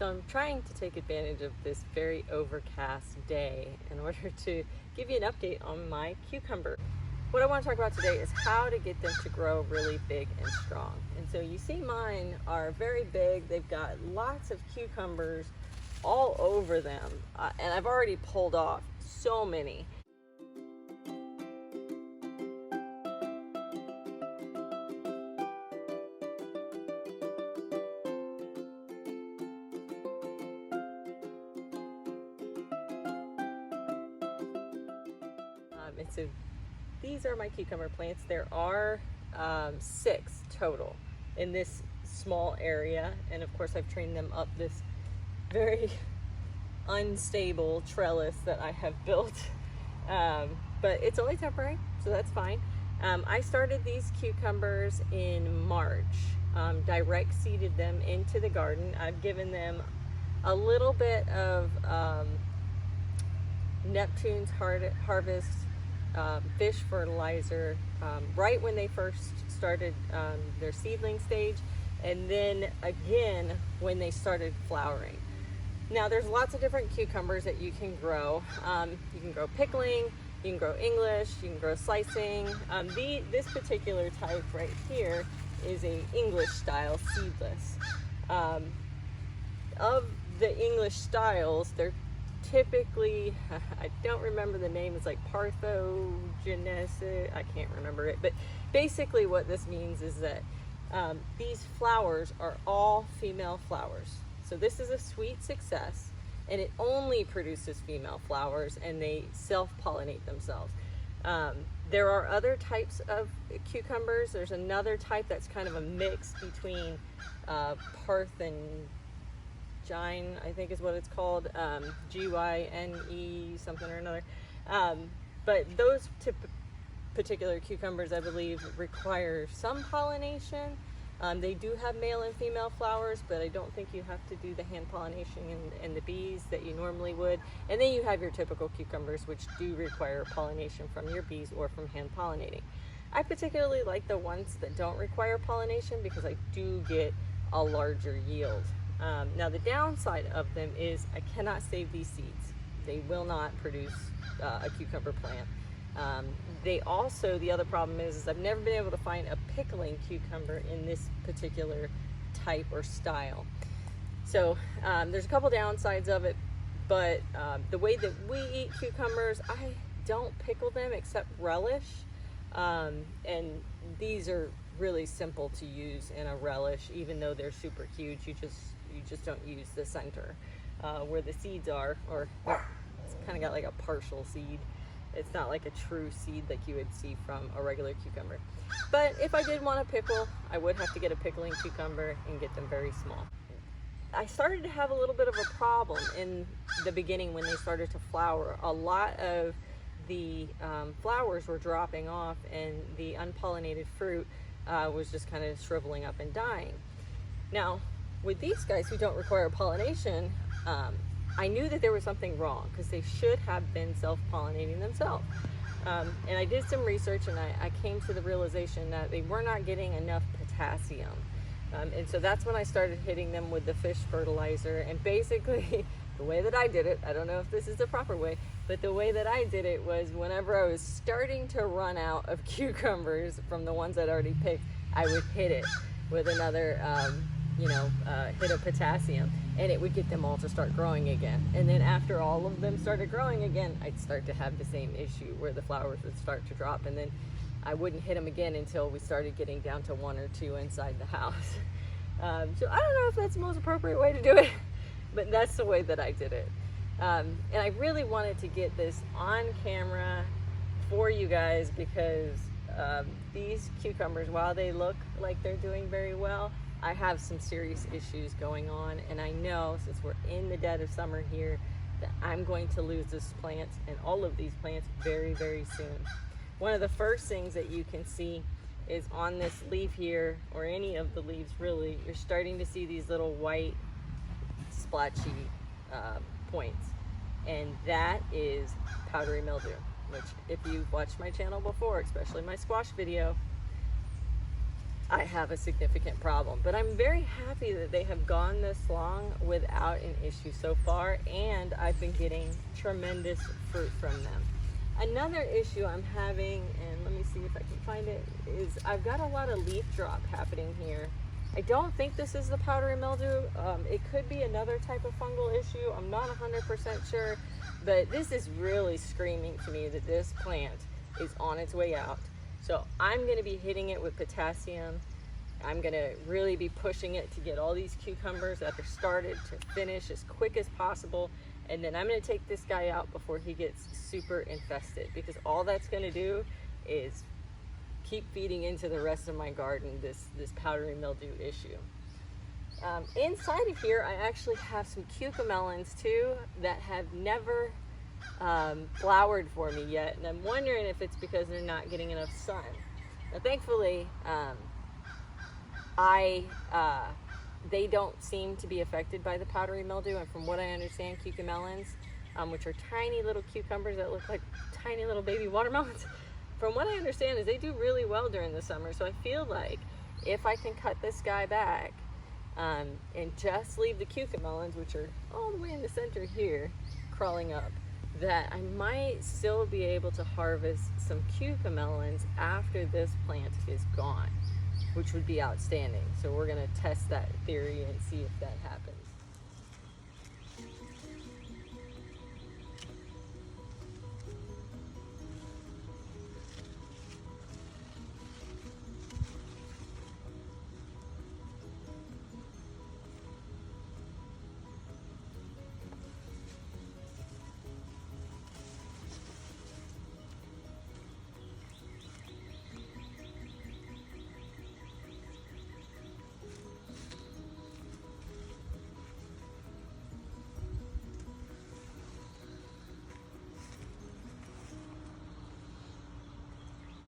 So I'm trying to take advantage of this very overcast day in order to give you an update on my cucumber. What I want to talk about today is how to get them to grow really big and strong. And so you see mine are very big. They've got lots of cucumbers all over them. And I've already pulled off so many. And so these are my cucumber plants. There are 6 total in this small area, and of course I've trained them up this very unstable trellis that I have built, but it's only temporary, so that's fine. I started these cucumbers in March, direct seeded them into the garden. I've given them a little bit of Neptune's Harvest fish fertilizer right when they first started their seedling stage, and then again when they started flowering. Now there's lots of different cucumbers that you can grow. You can grow pickling, you can grow English, you can grow slicing. This particular type right here is a English style seedless. Of the English styles, they're typically, I don't remember the name, it's like Parthogenesis, I can't remember it, but basically what this means is that these flowers are all female flowers. So this is a sweet success, and it only produces female flowers, and they self-pollinate themselves. There are other types of cucumbers. There's another type that's kind of a mix between Parth and Gyne, I think is what it's called, Gyne something or another. But those particular cucumbers, I believe, require some pollination. They do have male and female flowers, but I don't think you have to do the hand pollination and the bees that you normally would. And then you have your typical cucumbers, which do require pollination from your bees or from hand pollinating. I particularly like the ones that don't require pollination because I do get a larger yield. Now the downside of them is I cannot save these seeds. They will not produce a cucumber plant. The other problem is I've never been able to find a pickling cucumber in this particular type or style. So there's a couple downsides of it, but the way that we eat cucumbers, I don't pickle them except relish, and these are really simple to use in a relish. Even though they're super huge, you just don't use the center where the seeds are, or it's kind of got like a partial seed. It's not like a true seed like you would see from a regular cucumber. But if I did want to pickle, I would have to get a pickling cucumber and get them very small. I started to have a little bit of a problem in the beginning when they started to flower. A lot of the flowers were dropping off, and the unpollinated fruit was just kind of shriveling up and dying. Now, with these guys who don't require pollination, I knew that there was something wrong because they should have been self-pollinating themselves. And I did some research, and I came to the realization that they were not getting enough potassium. And so that's when I started hitting them with the fish fertilizer. And basically, the way that I did it, I don't know if this is the proper way, but the way that I did it was whenever I was starting to run out of cucumbers from the ones I'd already picked, I would hit it with another hit of potassium, and it would get them all to start growing again. And then after all of them started growing again, I'd start to have the same issue where the flowers would start to drop, and then I wouldn't hit them again until we started getting down to 1 or 2 inside the house. So I don't know if that's the most appropriate way to do it, but that's the way that I did it. And I really wanted to get this on camera for you guys because these cucumbers, while they look like they're doing very well, I have some serious issues going on, and I know since we're in the dead of summer here that I'm going to lose this plant and all of these plants very, very soon. One of the first things that you can see is on this leaf here, or any of the leaves really, you're starting to see these little white splotchy points, and that is powdery mildew, which if you've watched my channel before, especially my squash video, I have a significant problem. But I'm very happy that they have gone this long without an issue so far, and I've been getting tremendous fruit from them. Another issue I'm having, and let me see if I can find it, is I've got a lot of leaf drop happening here. I don't think this is the powdery mildew. It could be another type of fungal issue. I'm not 100% sure, but this is really screaming to me that this plant is on its way out. So I'm going to be hitting it with potassium. I'm going to really be pushing it to get all these cucumbers that are started to finish as quick as possible. And then I'm going to take this guy out before he gets super infested, because all that's going to do is keep feeding into the rest of my garden this powdery mildew issue. Inside of here, I actually have some cucamelons too that have never flowered for me yet, and I'm wondering if it's because they're not getting enough sun. Now, thankfully, they don't seem to be affected by the powdery mildew, and from what I understand, cucamelons, which are tiny little cucumbers that look like tiny little baby watermelons, from what I understand is they do really well during the summer. So I feel like if I can cut this guy back and just leave the cucamelons, which are all the way in the center here, crawling up, that I might still be able to harvest some cucamelons after this plant is gone, which would be outstanding. So we're gonna test that theory and see if that happens.